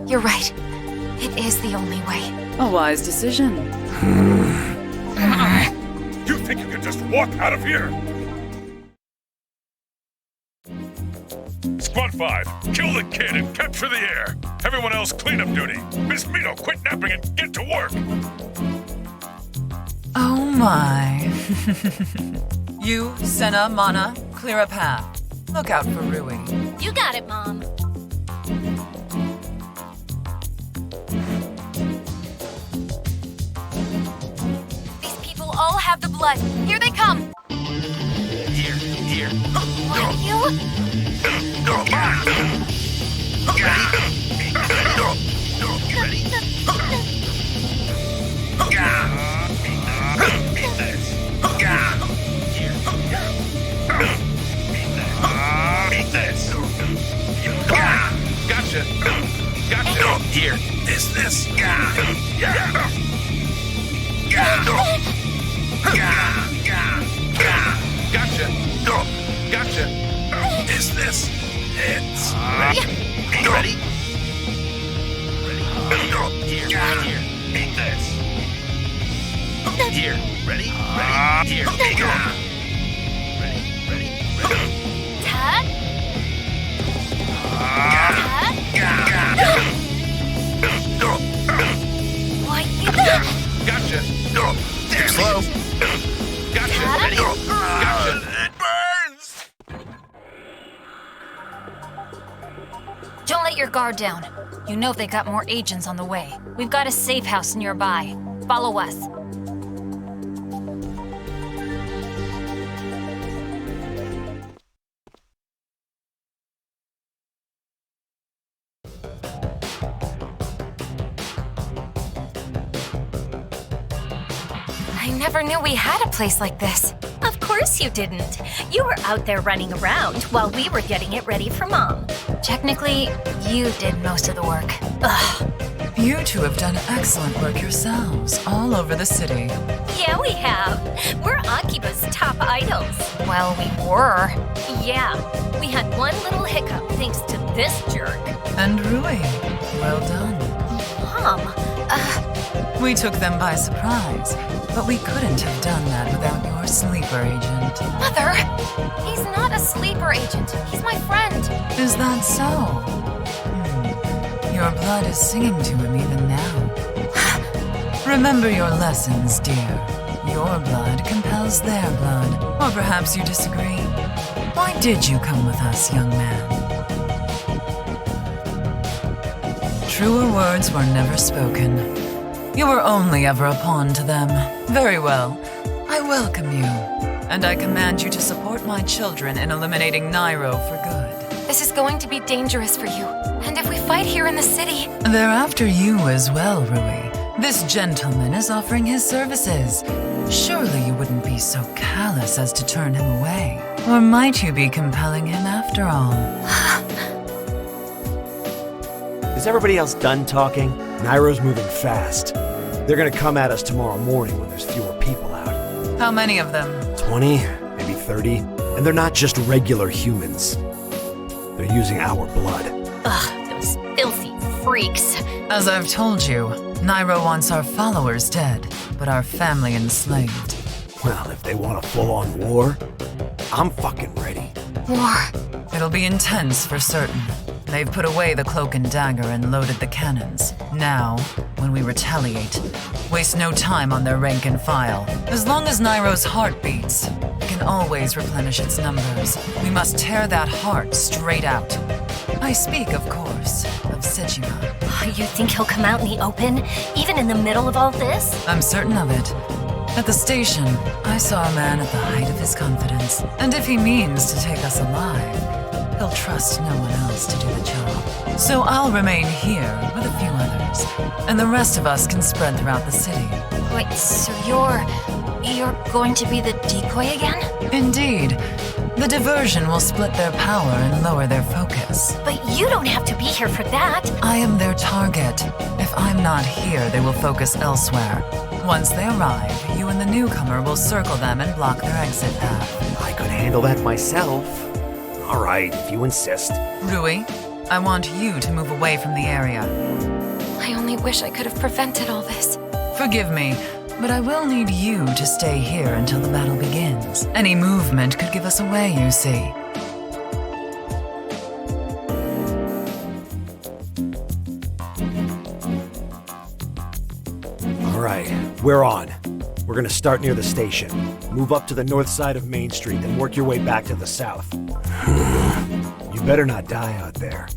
You're right. It is the only way. A wise decision. You think you can just walk out of here? Squad 5, kill the kid and capture the air. Everyone else, clean up duty. Miss Mito, quit napping and get to work. Oh my. You, Sena, Mana, clear a path. Look out for Rui. You got it, Mom. These people all have the blood. Here they come. Here. What, you? Gotcha. Here. Is this? Gotcha. Is this? It's ready. Ready? Here. Eat this. Here. Ready? Here. Go. Ready. Dad? Why you? Gotcha. Too slow. Gotcha. Ready? Gotcha. It burns. Don't let your guard down. You know they got more agents on the way. We've got a safe house nearby. Follow us. I never knew we had a place like this. Of course you didn't. You were out there running around while we were getting it ready for Mom. Technically, you did most of the work. Ugh. You two have done excellent work yourselves, all over the city. Yeah, we have. We're Akibas' top idols. Well, we were. Yeah, we had one little hiccup thanks to this jerk. And Rui, well done. Mom, We took them by surprise, but we couldn't have done that without your sleeper agent. Mother! He's not a sleeper agent. He's my friend. Is that so? Your blood is singing to him even now. Remember your lessons, dear. Your blood compels their blood. Or perhaps you disagree. Why did you come with us, young man? Truer words were never spoken. You were only ever a pawn to them. Very well. I welcome you. And I command you to support my children in eliminating Nairo for good. This is going to be dangerous for you. And if we fight here in the city... They're after you as well, Rui. This gentleman is offering his services. Surely you wouldn't be so callous as to turn him away. Or might you be compelling him after all? Is everybody else done talking? Nairo's moving fast. They're gonna come at us tomorrow morning when there's fewer people out. How many of them? 20, maybe 30. And they're not just regular humans. They're using our blood. ugh, those filthy freaks. As I've told you, Nairo wants our followers dead, but our family enslaved. Well, if they want a full-on war, I'm fucking ready. War. It'll be intense for certain. They've put away the cloak and dagger and loaded the cannons. Now, when we retaliate, waste no time on their rank and file. As long as Nairo's heart beats, it can always replenish its numbers. We must tear that heart straight out. I speak, of course, of Sejima. You think he'll come out in the open, even in the middle of all this? I'm certain of it. At the station, I saw a man at the height of his confidence. And if he means to take us alive, he'll trust no one else to do the job. So I'll remain here with a few others, and the rest of us can spread throughout the city. Wait, so you're going to be the decoy again? Indeed. The diversion will split their power and lower their focus. But you don't have to be here for that. I am their target. If I'm not here, they will focus elsewhere. Once they arrive, you and the newcomer will circle them and block their exit path. I could handle that myself. All right, if you insist. Rui, I want you to move away from the area. I only wish I could have prevented all this. Forgive me, but I will need you to stay here until the battle begins. Any movement could give us away, you see. All right, we're on. We're gonna start near the station. Move up to the north side of Main Street, then work your way back to the south. You better not die out there.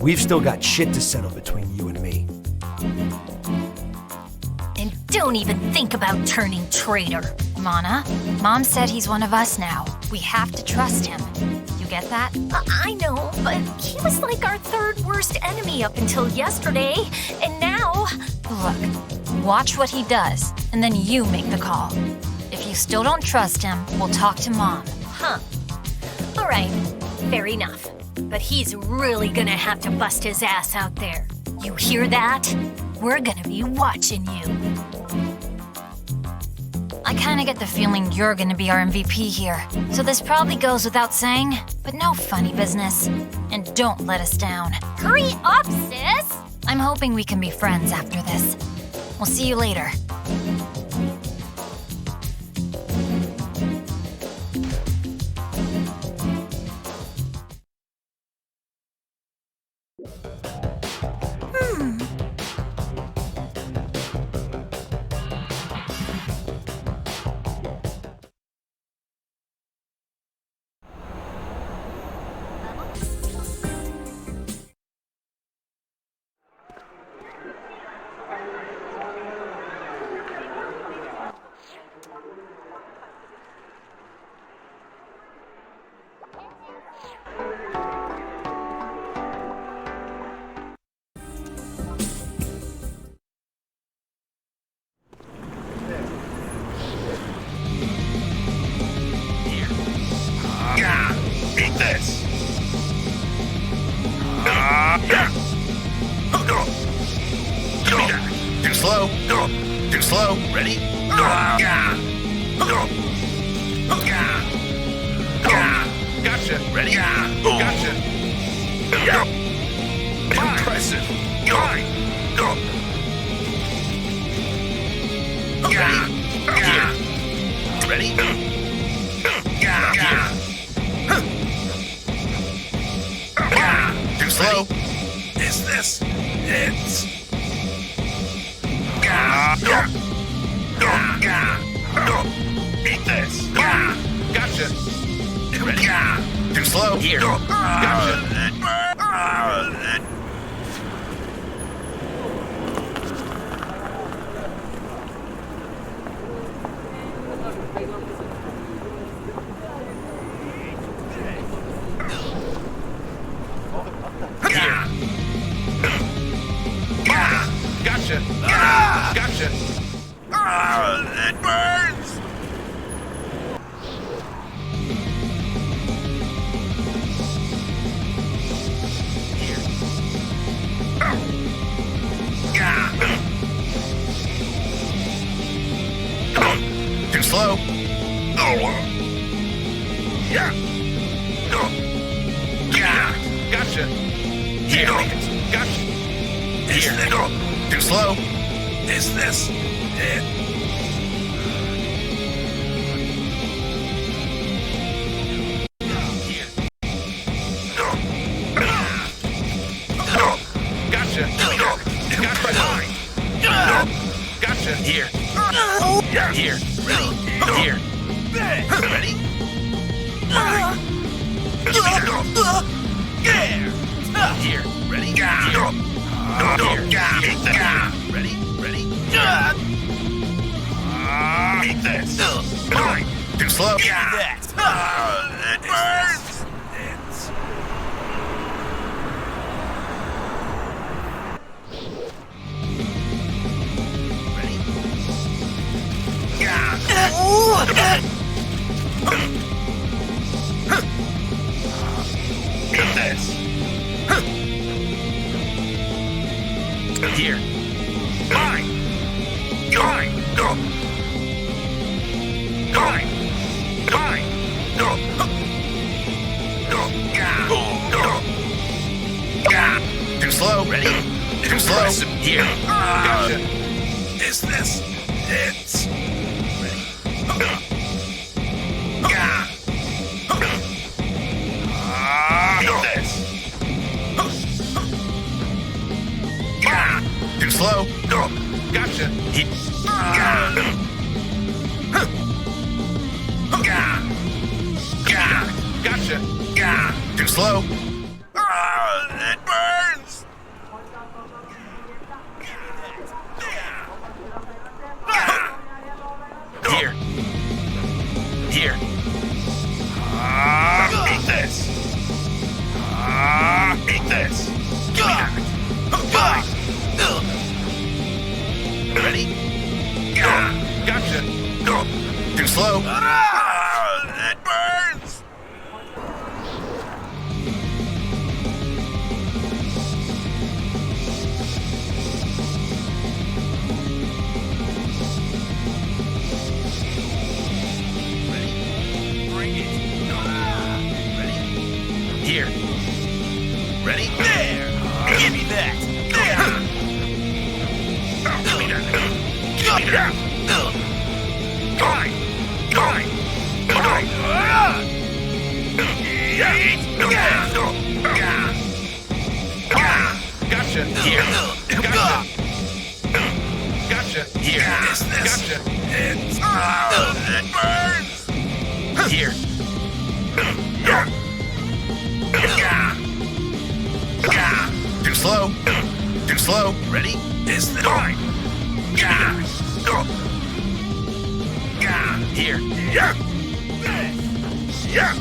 We've still got shit to settle between you and me. And don't even think about turning traitor. Mana, Mom said he's one of us now. We have to trust him. You get that? I know, but he was like our third worst enemy up until yesterday, and now... Look, watch what he does, and then you make the call. If you still don't trust him, we'll talk to Mom. Huh. All right, fair enough. But he's really gonna have to bust his ass out there. You hear that? We're gonna be watching you. I kinda get the feeling you're gonna be our MVP here. So this probably goes without saying, but no funny business. And don't let us down. Hurry up, sis! I'm hoping we can be friends after this. We'll see you later. Eat this! Too slow. Too slow. Ready? Gotcha. Ready? Gotcha. Impressive. Ready? Too slow. Is this it? Eat this. Gotcha. Ready? Too slow. Here. Gotcha. Gotcha. Gotcha. It burns. Here. Too slow. Yeah. Gotcha. Here. Gotcha. Here. Too slow. Is this it? Here. Gotcha. Got behind. Gotcha. Here. Here. Ready? Here. Ready? Here. Ready? Here. Ready? Ready? Eat this. Fine. Too slow. It burns. It's... Ready? Eat this. Here. Fine. Fine. Fine. Fine. slow. Ready? Too slow. Here. Gotcha. Is this it? Eat this. Too slow. Gotcha. Gotcha. Too slow. It burns. Here. Here. Eat this. Eat this. Ready? Gotcha. Too slow. It burns. Here. Ready? There. Give me that. Give me that. Give me that. Fine. Fine. Fine. Gotcha. Here. Gotcha. Gotcha. Here. Gotcha. It burns. Here. Too slow. Too slow. Ready? Is this fine? Here. Yeah. Yeah.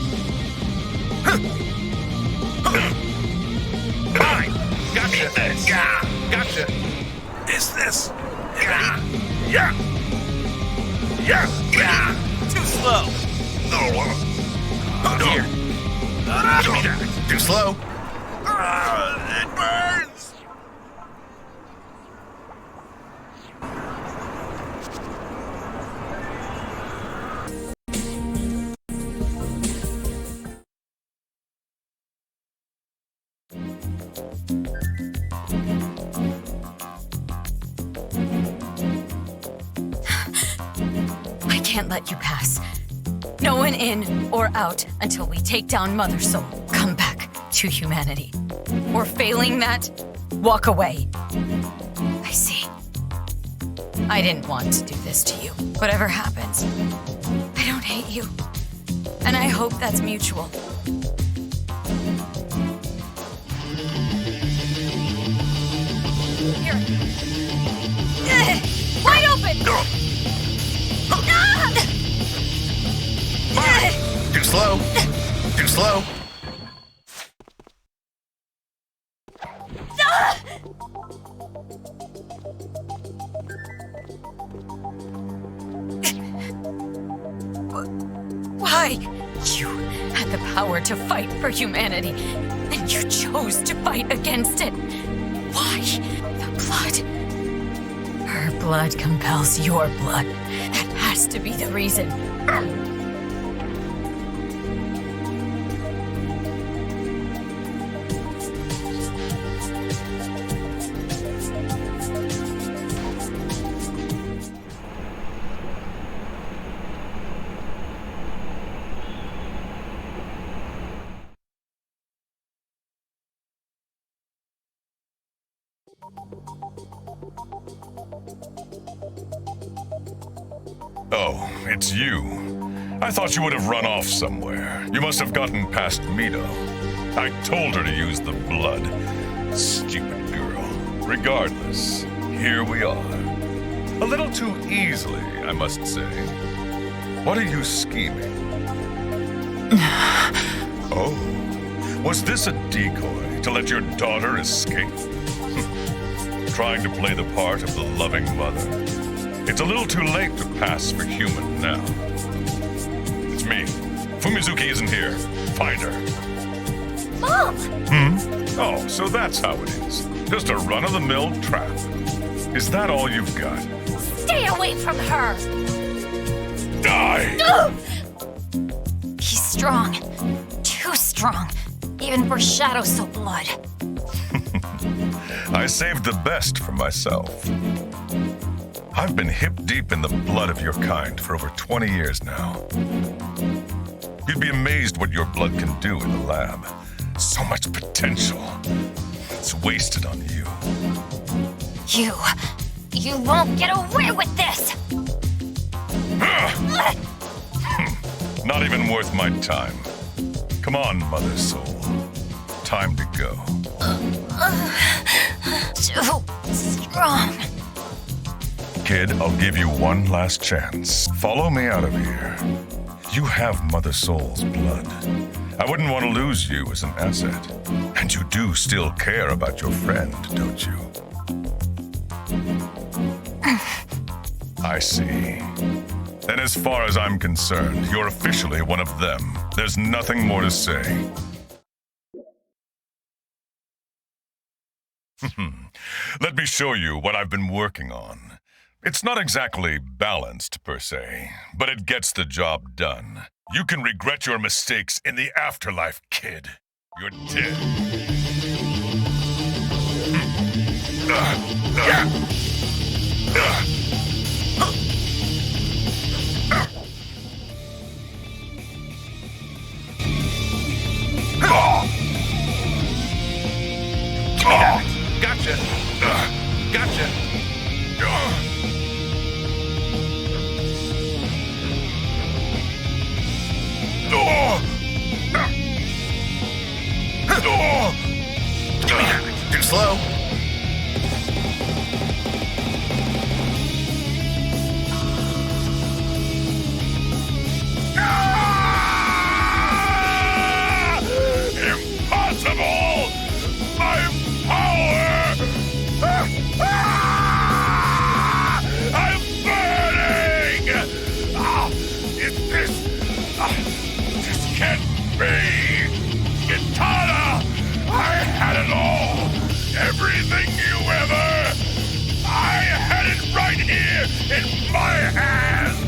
Fine. Gotcha. Gotcha. Is this ready? Yeah. Yeah. Too slow. Here. Give me that. Too slow. It burns. I can't let you pass. No one in or out until we take down Mother Soul. Come back to humanity. Or failing that, walk away. I see. I didn't want to do this to you. Whatever happens, I don't hate you. And I hope that's mutual. Here. Wide open! Too slow. Too slow. Why? You had the power to fight for humanity, and you chose to fight against it. Why? The blood. Her blood compels your blood. That has to be the reason. Oh, it's you. I thought you would have run off somewhere. You must have gotten past Mito. I told her to use the blood. Stupid girl. Regardless, here we are. A little too easily, I must say. What are you scheming? Oh, was this a decoy to let your daughter escape? Trying to play the part of the loving mother. It's a little too late to pass for human now. It's me. Fumizuki isn't here. Find her. Mom! Oh, so that's how it is. Just a run-of-the-mill trap. Is that all you've got? Stay away from her! Die! He's strong. Too strong. Even for Shadow Soul blood. I saved the best for myself. I've been hip deep in the blood of your kind for over 20 years now. You'd be amazed what your blood can do in the lab. So much potential. It's wasted on you. You won't get away with this! Not even worth my time. Come on, Mother Soul. Time to go. Too strong. Kid, I'll give you one last chance. Follow me out of here. You have Mother Soul's blood. I wouldn't want to lose you as an asset. And you do still care about your friend, don't you? I see. Then as far as I'm concerned, you're officially one of them. There's nothing more to say. Let me show you what I've been working on. It's not exactly balanced, per se, but it gets the job done. You can regret your mistakes in the afterlife, kid. You're dead. Gotcha. Gotcha. Too slow. Impossible! My power! I'm burning! This can't be! Katana! I had it all! Everything you ever! I had it right here in my hands!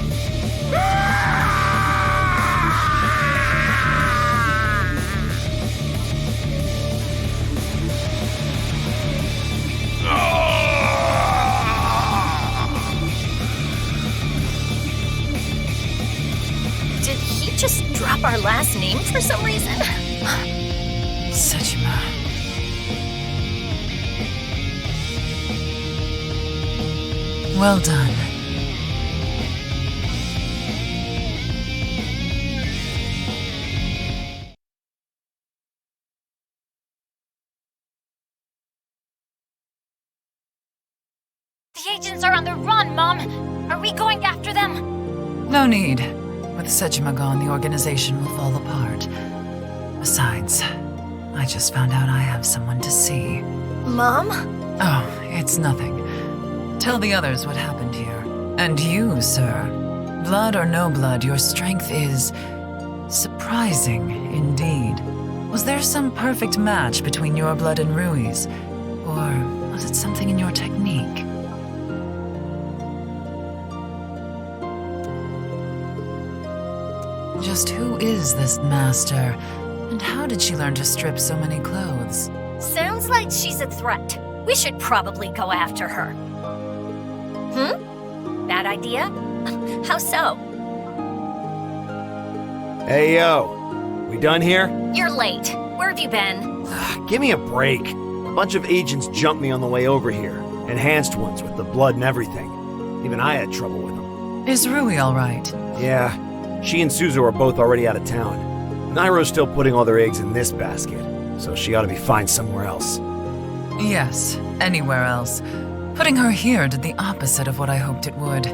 Did he just drop our last name for some reason? Sejima. Well done. The agents are on the run, Mom! Are we going after them? No need. With Sejima gone, the organization will fall apart. Besides, I just found out I have someone to see. Mom? Oh, it's nothing. Tell the others what happened here. And you, sir. Blood or no blood, your strength is surprising indeed. Was there some perfect match between your blood and Rui's? Or was it something in your technique? Just who is this master? And how did she learn to strip so many clothes? Sounds like she's a threat. We should probably go after her. Bad idea? How so? Hey, yo. We done here? You're late. Where have you been? Give me a break. A bunch of agents jumped me on the way over here. Enhanced ones with the blood and everything. Even I had trouble with them. Is Rui all right? Yeah. She and Suzu are both already out of town. Nairo's still putting all their eggs in this basket, so she ought to be fine somewhere else. Yes, anywhere else. Putting her here did the opposite of what I hoped it would.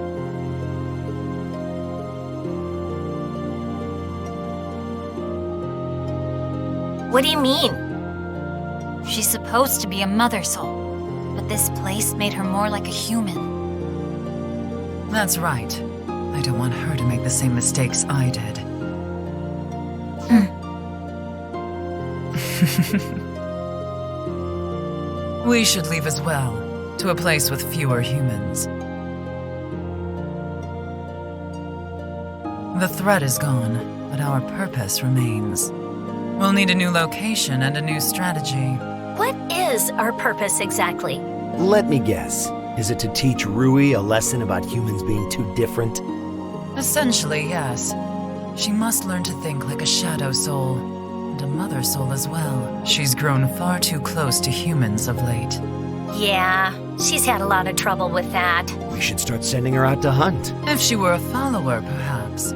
What do you mean? She's supposed to be a mother soul, but this place made her more like a human. That's right. I don't want her to make the same mistakes I did. We should leave as well, to a place with fewer humans. The threat is gone, but our purpose remains. We'll need a new location and a new strategy. What is our purpose exactly? Let me guess. Is it to teach Rui a lesson about humans being too different? Essentially, yes. She must learn to think like a shadow soul, and a mother soul as well. She's grown far too close to humans of late. Yeah, she's had a lot of trouble with that. We should start sending her out to hunt. If she were a follower, perhaps.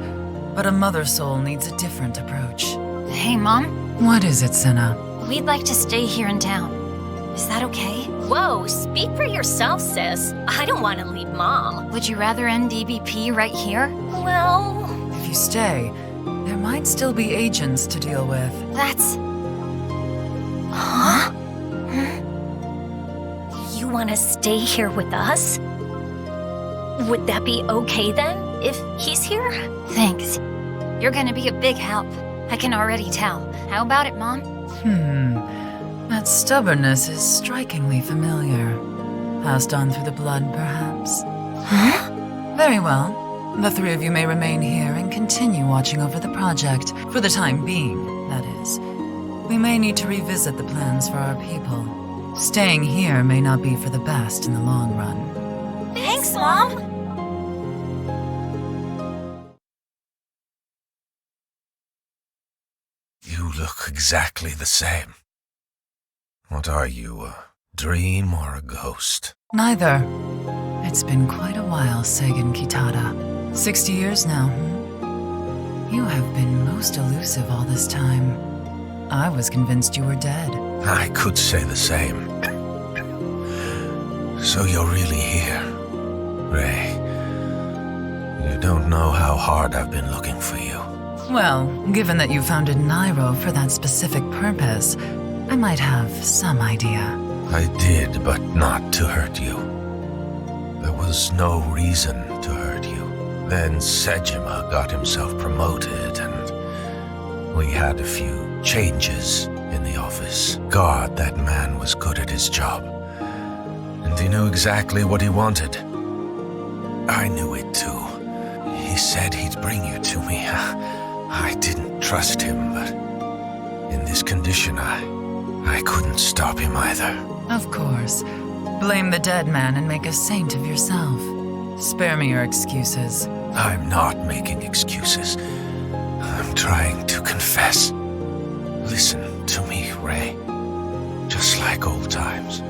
But a mother soul needs a different approach. Hey, Mom. What is it, Sena? We'd like to stay here in town. Is that okay? Whoa, speak for yourself, sis. I don't want to leave Mom. Would you rather end DBP right here? Well, If you stay, there might still be agents to deal with. That's... Huh? you want to stay here with us? Would that be okay then, if he's here? Thanks. You're gonna be a big help. I can already tell. How about it, Mom? That stubbornness is strikingly familiar. Passed on through the blood, perhaps. Huh? Very well. The three of you may remain here and continue watching over the project, for the time being, that is. We may need to revisit the plans for our people. Staying here may not be for the best in the long run. Thanks, Mom! You look exactly the same. What are you, a dream or a ghost? Neither. It's been quite a while, Sagan Kitada. 60 years now, You have been most elusive all this time. I was convinced you were dead. I could say the same. So you're really here, Ray. You don't know how hard I've been looking for you. Well, given that you founded Nairo for that specific purpose, I might have some idea. I did, but not to hurt you. There was no reason to hurt you. Then Sejima got himself promoted, and we had a few changes in the office. God, that man was good at his job. And he knew exactly what he wanted. I knew it too. He said he'd bring you to me. I didn't trust him, but in this condition, I couldn't stop him either. Of course. Blame the dead man and make a saint of yourself. Spare me your excuses. I'm not making excuses. I'm trying to confess. Listen to me, Ray. Just like old times.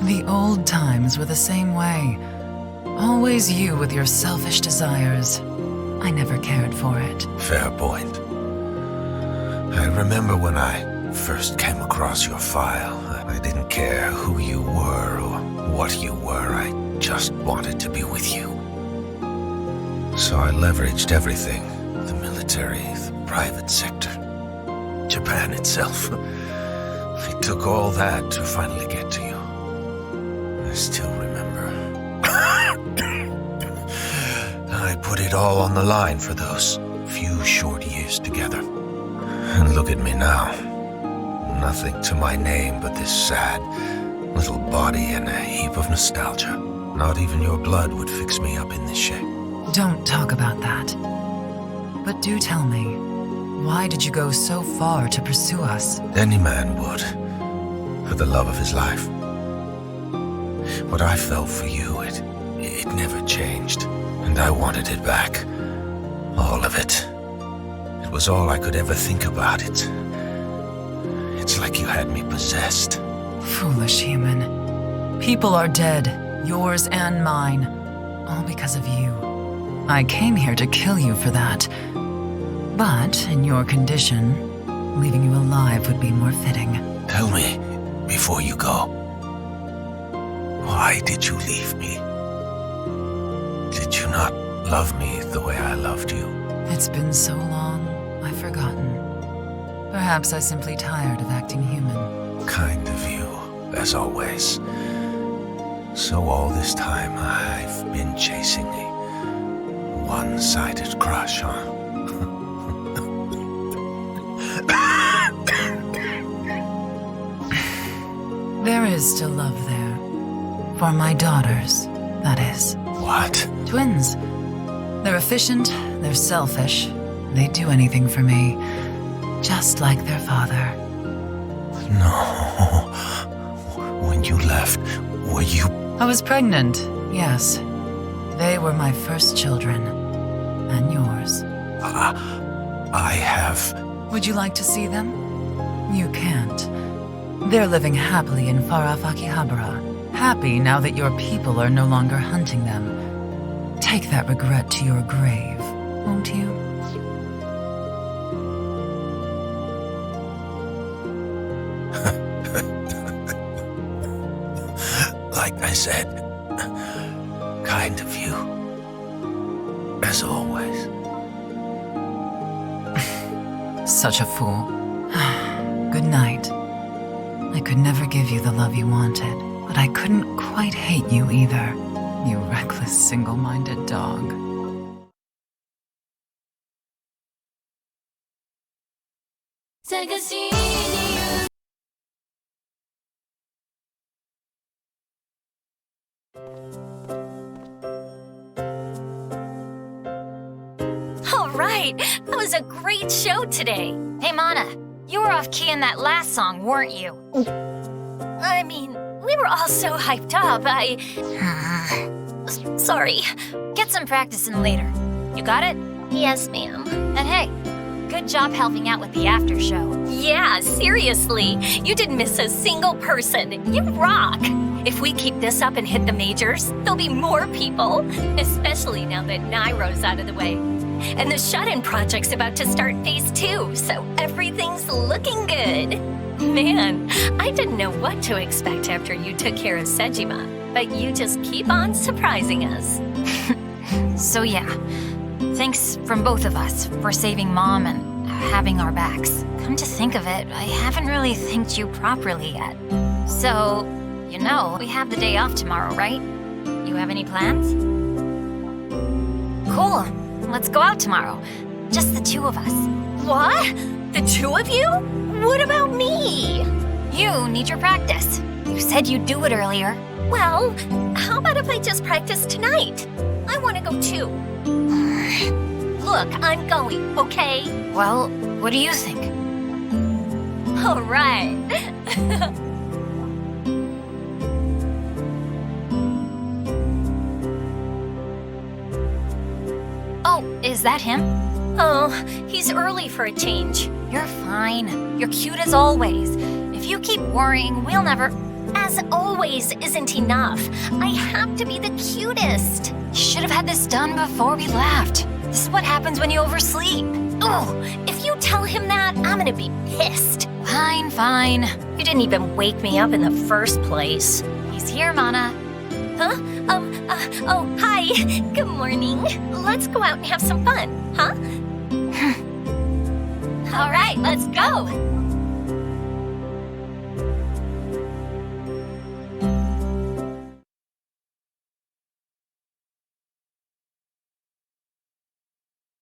The old times were the same way. Always you with your selfish desires. I never cared for it. Fair point. I remember when I first came across your file. I didn't care who you were or what you were. I just wanted to be with you. So I leveraged everything. The military, the private sector, Japan itself. I took all that to finally get to you. I still remember. I put it all on the line for those few short years together. And look at me now. Nothing to my name but this sad little body and a heap of nostalgia. Not even your blood would fix me up in this shape. Don't talk about that. But do tell me, why did you go so far to pursue us? Any man would, for the love of his life. What I felt for you, it never changed. And I wanted it back. All of it. It was all I could ever think about it. It's like you had me possessed. Foolish human. People are dead, yours and mine, all because of you. I came here to kill you for that. But in your condition, leaving you alive would be more fitting. Tell me, before you go, why did you leave me? Did you not love me the way I loved you? It's been so long, I've forgotten. Perhaps I'm simply tired of acting human. Kind of you, as always. So all this time I've been chasing a one-sided crush, huh? There is still love there. For my daughters, that is. What? Twins. They're efficient, they're selfish. They do anything for me. Just like their father. No. when you left, were you... I was pregnant, yes. They were my first children. And yours. I have... Would you like to see them? You can't. They're living happily in far-off Akihabara. Happy now that your people are no longer hunting them. Take that regret to your grave, won't you? Like I said, kind of you. As always. Such a fool. Good night. I could never give you the love you wanted, but I couldn't quite hate you either. You reckless, single-minded dog. All right, that was a great show today. Hey, Mana, you were off key in that last song, weren't you? I mean, we were all so hyped up, Sorry. Get some practice in later. You got it? Yes, ma'am. And hey, good job helping out with the after show. Yeah, seriously. You didn't miss a single person. You rock. If we keep this up and hit the majors, there'll be more people. Especially now that Nairo's out of the way. And the shut-in project's about to start phase 2, so everything's looking good. Man, I didn't know what to expect after you took care of Sejima, but you just keep on surprising us. So yeah, thanks from both of us for saving Mom and having our backs. Come to think of it, I haven't really thanked you properly yet. So, you know, we have the day off tomorrow, right? You have any plans? Cool. Let's go out tomorrow. Just the two of us. What? The two of you? What about me? You need your practice. You said you'd do it earlier. Well, how about if I just practice tonight? I want to go too. Look, I'm going, okay? Well, what do you think? All right. Oh, is that him? Oh, he's early for a change. You're fine. You're cute as always. If you keep worrying, we'll never... As always isn't enough. I have to be the cutest. You should have had this done before we left. This is what happens when you oversleep. Oh, if you tell him that, I'm gonna be pissed. Fine, fine. You didn't even wake me up in the first place. He's here, Mana. Huh? Oh, hi. Good morning. Let's go out and have some fun, huh? All right, let's go.